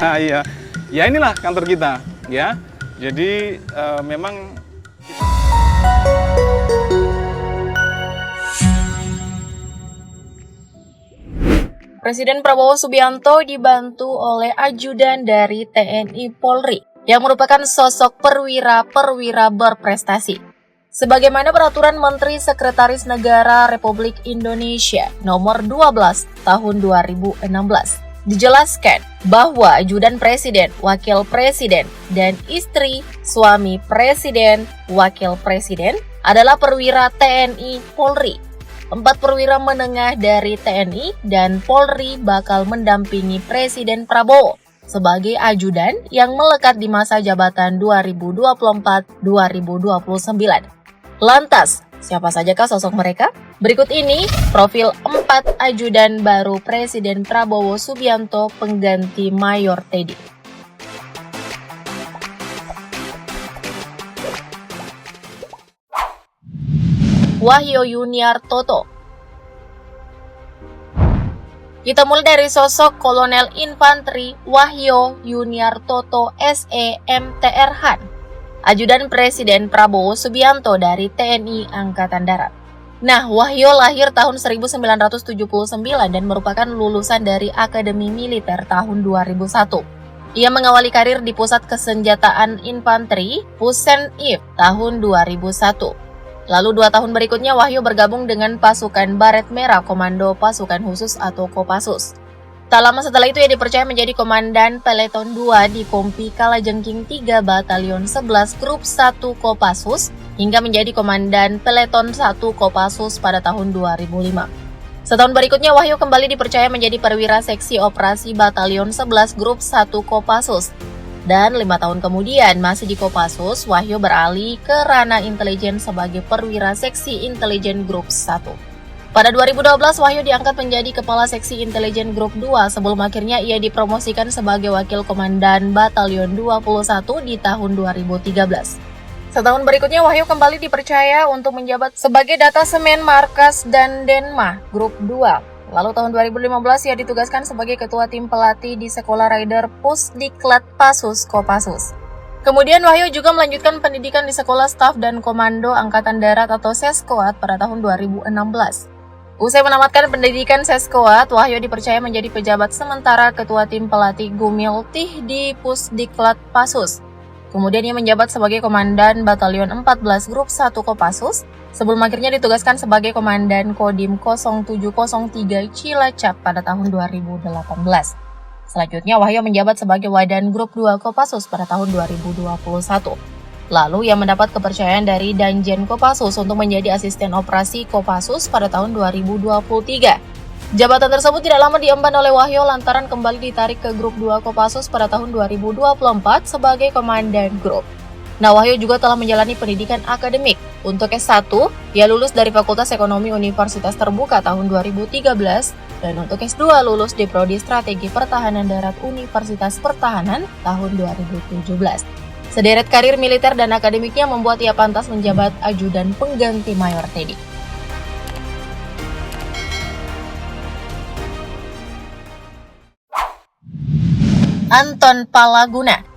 Nah, iya, ya inilah kantor kita, ya. Jadi memang Presiden Prabowo Subianto dibantu oleh ajudan dari TNI Polri yang merupakan sosok perwira berprestasi. Sebagaimana Peraturan Menteri Sekretaris Negara Republik Indonesia Nomor 12 Tahun 2016, dijelaskan bahwa ajudan presiden, wakil presiden, dan istri suami presiden, wakil presiden adalah perwira TNI Polri. 4 perwira menengah dari TNI dan Polri bakal mendampingi Presiden Prabowo sebagai ajudan yang melekat di masa jabatan 2024-2029. Lantas, siapa sajakah sosok mereka? Berikut ini profil 4 ajudan baru Presiden Prabowo Subianto pengganti Mayor Teddy. Wahyo Yuniartoto. Kita mulai dari sosok Kolonel Infanteri Wahyo Yuniartoto SE MTR-Han, ajudan Presiden Prabowo Subianto dari TNI Angkatan Darat. Nah, Wahyo lahir tahun 1979 dan merupakan lulusan dari Akademi Militer tahun 2001. Ia mengawali karir di Pusat Kesenjataan Infanteri Pusen-IF tahun 2001. Lalu 2 tahun berikutnya Wahyo bergabung dengan pasukan Baret Merah Komando Pasukan Khusus atau Kopassus. Tak lama setelah itu ia dipercaya menjadi Komandan Peleton 2 di Kompi Kalajengking 3 Batalion 11 Grup 1 Kopassus hingga menjadi Komandan Peleton 1 Kopassus pada tahun 2005. Setahun berikutnya Wahyo kembali dipercaya menjadi perwira seksi operasi Batalion 11 Grup 1 Kopassus. Dan 5 tahun kemudian masih di Kopassus, Wahyo beralih ke ranah intelijen sebagai perwira seksi intelijen grup 1. Pada 2012, Wahyo diangkat menjadi kepala seksi intelijen grup 2 sebelum akhirnya ia dipromosikan sebagai wakil komandan Batalion 21 di tahun 2013. Setahun berikutnya Wahyo kembali dipercaya untuk menjabat sebagai Datasemen Markas dan Denmah grup 2. Lalu tahun 2015 ia ditugaskan sebagai ketua tim pelatih di Sekolah Raider Pusdiklat Passus Kopassus. Kemudian Wahyo juga melanjutkan pendidikan di Sekolah Staf dan Komando Angkatan Darat atau Seskoat pada tahun 2016. Usai menamatkan pendidikan Seskoat, Wahyo dipercaya menjadi pejabat sementara ketua tim pelatih Gumiltih di Pusdiklat Passus. Kemudian ia menjabat sebagai Komandan Batalion 14 Grup 1 Kopassus, sebelum akhirnya ditugaskan sebagai Komandan Kodim 0703 Cilacap pada tahun 2018. Selanjutnya Wahyo menjabat sebagai Wadan Grup 2 Kopassus pada tahun 2021. Lalu ia mendapat kepercayaan dari Danjen Kopassus untuk menjadi asisten operasi Kopassus pada tahun 2023. Jabatan tersebut tidak lama diemban oleh Wahyo lantaran kembali ditarik ke Grup 2 Kopassus pada tahun 2024 sebagai Komandan Grup. Nah, Wahyo juga telah menjalani pendidikan akademik. Untuk S1, ia lulus dari Fakultas Ekonomi Universitas Terbuka tahun 2013 dan untuk S2 lulus di Prodi Strategi Pertahanan Darat Universitas Pertahanan tahun 2017. Sederet karir militer dan akademiknya membuat ia pantas menjabat ajudan pengganti Mayor Teddy. Anton Palaguna.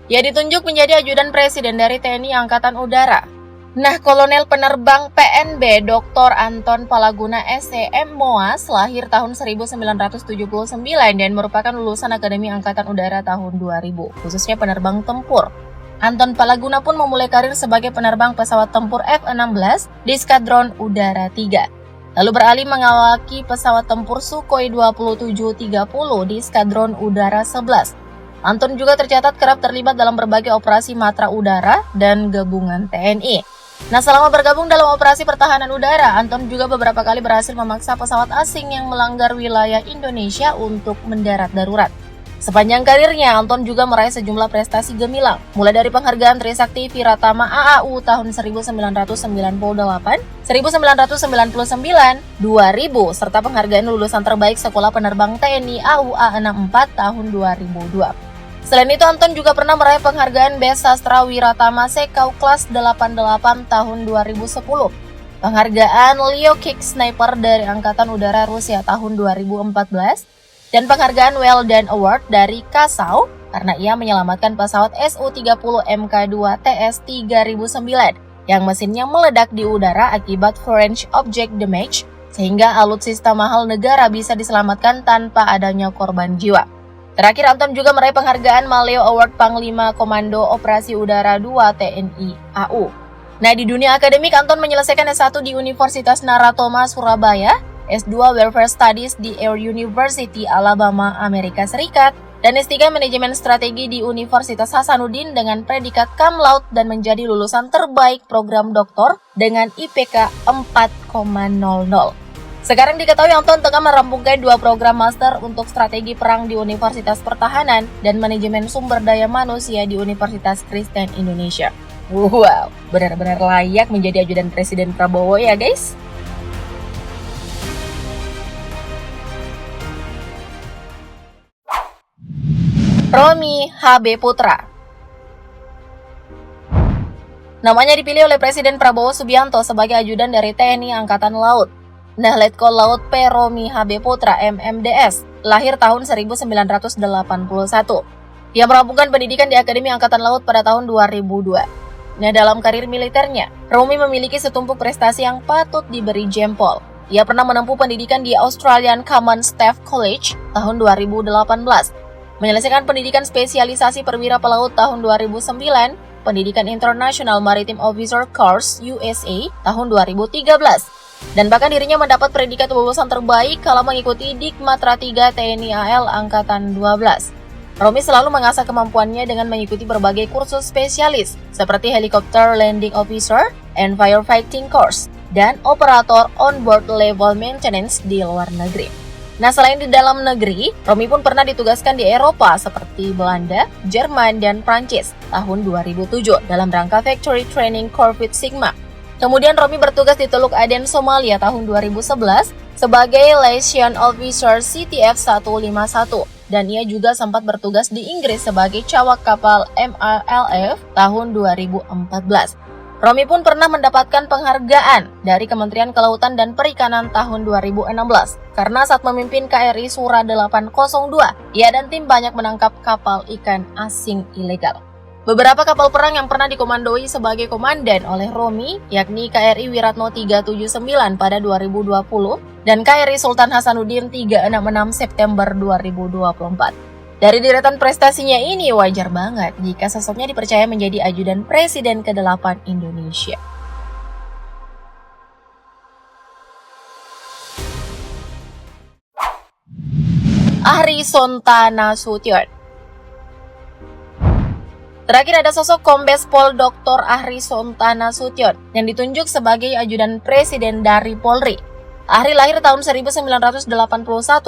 Ia ditunjuk menjadi ajudan presiden dari TNI Angkatan Udara. Nah, Kolonel Penerbang PNB Dr. Anton Palaguna SEM MOAS lahir tahun 1979 dan merupakan lulusan Akademi Angkatan Udara tahun 2000, khususnya penerbang tempur. Anton Palaguna pun memulai karir sebagai penerbang pesawat tempur F-16 di Skadron Udara 3. Lalu beralih mengawaki pesawat tempur Sukhoi 2730 di Skadron Udara 11. Anton juga tercatat kerap terlibat dalam berbagai operasi matra udara dan gabungan TNI. Nah, selama bergabung dalam operasi pertahanan udara, Anton juga beberapa kali berhasil memaksa pesawat asing yang melanggar wilayah Indonesia untuk mendarat darurat. Sepanjang karirnya, Anton juga meraih sejumlah prestasi gemilang, mulai dari penghargaan Trisakti Viratama AAU tahun 1998, 1999, 2000, serta penghargaan lulusan terbaik Sekolah Penerbang TNI AU A64 tahun 2002. Selain itu, Anton juga pernah meraih penghargaan Best Sastra Wiratama Sekau Kelas 88 tahun 2010, penghargaan Leo Kick Sniper dari Angkatan Udara Rusia tahun 2014, dan penghargaan Well Done Award dari Kasau karena ia menyelamatkan pesawat Su-30 Mk2 TS 3009 yang mesinnya meledak di udara akibat foreign object damage sehingga alutsista mahal negara bisa diselamatkan tanpa adanya korban jiwa. Terakhir, Anton juga meraih penghargaan Maleo Award Panglima Komando Operasi Udara 2 TNI AU. Nah, di dunia akademik, Anton menyelesaikan S1 di Universitas Naratoma, Surabaya, S2 Welfare Studies di Air University, Alabama, Amerika Serikat, dan S3 Manajemen Strategi di Universitas Hasanuddin dengan predikat cum laude dan menjadi lulusan terbaik program doktor dengan IPK 4,00. Sekarang diketahui Anton tengah merampungkan 2 program master untuk strategi perang di Universitas Pertahanan dan Manajemen Sumber Daya Manusia di Universitas Kristen Indonesia. Wow, benar-benar layak menjadi ajudan Presiden Prabowo ya guys. Romi HB Putra. Namanya dipilih oleh Presiden Prabowo Subianto sebagai ajudan dari TNI Angkatan Laut. Nah, Letkol Laut P. Romi HB Putra MMDS, lahir tahun 1981. Ia merampungkan pendidikan di Akademi Angkatan Laut pada tahun 2002. Nah, dalam karir militernya, Romi memiliki setumpuk prestasi yang patut diberi jempol. Ia pernah menempuh pendidikan di Australian Common Staff College tahun 2018, menyelesaikan pendidikan spesialisasi perwira pelaut tahun 2009, pendidikan International Maritime Officer Course USA tahun 2013. Dan bahkan dirinya mendapat predikat lulusan terbaik kalau mengikuti Dikmatra 3 TNI AL Angkatan 12. Romi selalu mengasah kemampuannya dengan mengikuti berbagai kursus spesialis seperti Helicopter Landing Officer and Firefighting Course dan Operator On-Board Level Maintenance di luar negeri. Nah, selain di dalam negeri, Romi pun pernah ditugaskan di Eropa seperti Belanda, Jerman, dan Prancis tahun 2007 dalam rangka Factory Training Corvette Sigma. Kemudian Romi bertugas di Teluk Aden, Somalia tahun 2011 sebagai Liaison Officer CTF 151 dan ia juga sempat bertugas di Inggris sebagai cawak kapal MRLF tahun 2014. Romi pun pernah mendapatkan penghargaan dari Kementerian Kelautan dan Perikanan tahun 2016 karena saat memimpin KRI Sura 802, ia dan tim banyak menangkap kapal ikan asing ilegal. Beberapa kapal perang yang pernah dikomandoi sebagai komandan oleh Romi, yakni KRI Wiratno 379 pada 2020 dan KRI Sultan Hasanuddin 366 September 2024. Dari deretan prestasinya ini wajar banget jika sosoknya dipercaya menjadi ajudan Presiden ke-8 Indonesia. Ahri Sontana Sution. Terakhir ada sosok Kombes Pol Dr. Ahri Sontana Sution yang ditunjuk sebagai ajudan presiden dari Polri. Ahri lahir tahun 1981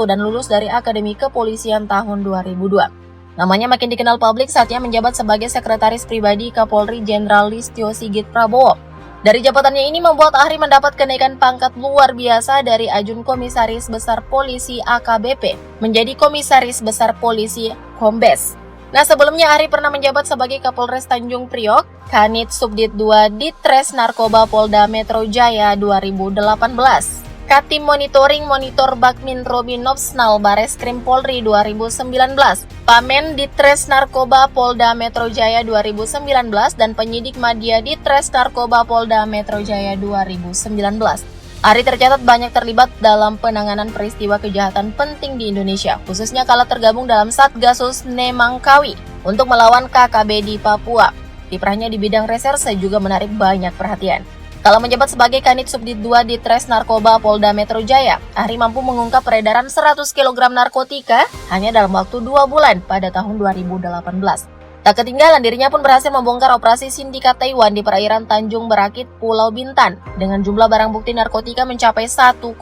dan lulus dari Akademi Kepolisian tahun 2002. Namanya makin dikenal publik saat ia menjabat sebagai sekretaris pribadi Kapolri Jenderal Listio Sigit Prabowo. Dari jabatannya ini membuat Ahri mendapat kenaikan pangkat luar biasa dari ajun Komisaris Besar Polisi AKBP menjadi Komisaris Besar Polisi Kombes. Nah, sebelumnya Ahri pernah menjabat sebagai Kapolres Tanjung Priok, Kanit Subdit 2 Ditres Narkoba Polda Metro Jaya 2018. Katim Monitoring Monitor Bakmin Robinopsnal Bareskrim Polri 2019, Pamen Ditres Narkoba Polda Metro Jaya 2019, dan penyidik Madya Ditres Narkoba Polda Metro Jaya 2019. Ahri tercatat banyak terlibat dalam penanganan peristiwa kejahatan penting di Indonesia, khususnya kala tergabung dalam Satgasus Nemangkawi untuk melawan KKB di Papua. Kiprahnya di bidang reserse juga menarik banyak perhatian. Kala menjabat sebagai Kanit Subdit 2 Ditres Narkoba Polda Metro Jaya, Ahri mampu mengungkap peredaran 100 kg narkotika hanya dalam waktu 2 bulan pada tahun 2018. Tak ketinggalan, dirinya pun berhasil membongkar operasi sindikat Taiwan di perairan Tanjung Berakit, Pulau Bintan, dengan jumlah barang bukti narkotika mencapai 1,6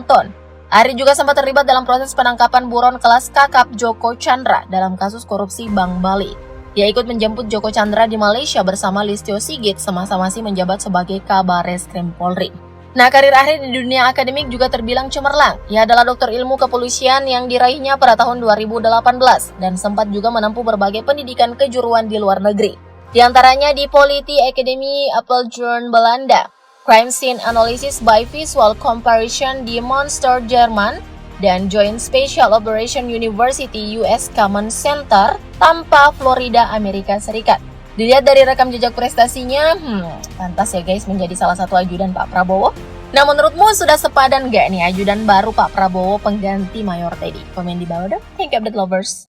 ton. Ahri juga sempat terlibat dalam proses penangkapan buron kelas kakap Joko Chandra dalam kasus korupsi Bank Bali. Ia ikut menjemput Joko Chandra di Malaysia bersama Listio Sigit semasa masih menjabat sebagai Kabareskrim Polri. Nah, karir Ahri di dunia akademik juga terbilang cemerlang. Ia adalah doktor ilmu kepolisian yang diraihnya pada tahun 2018 dan sempat juga menempuh berbagai pendidikan kejuruan di luar negeri. Di antaranya di Politi Academy Apeldoorn Belanda, Crime Scene Analysis by Visual Comparison di Münster Jerman, dan Joint Special Operation University US Command Center, Tampa, Florida, Amerika Serikat. Dilihat dari rekam jejak prestasinya, pantas ya guys menjadi salah satu ajudan Pak Prabowo. Nah, menurutmu sudah sepadan gak nih ajudan baru Pak Prabowo pengganti Mayor Teddy? Komen di bawah dong. Thank you update lovers.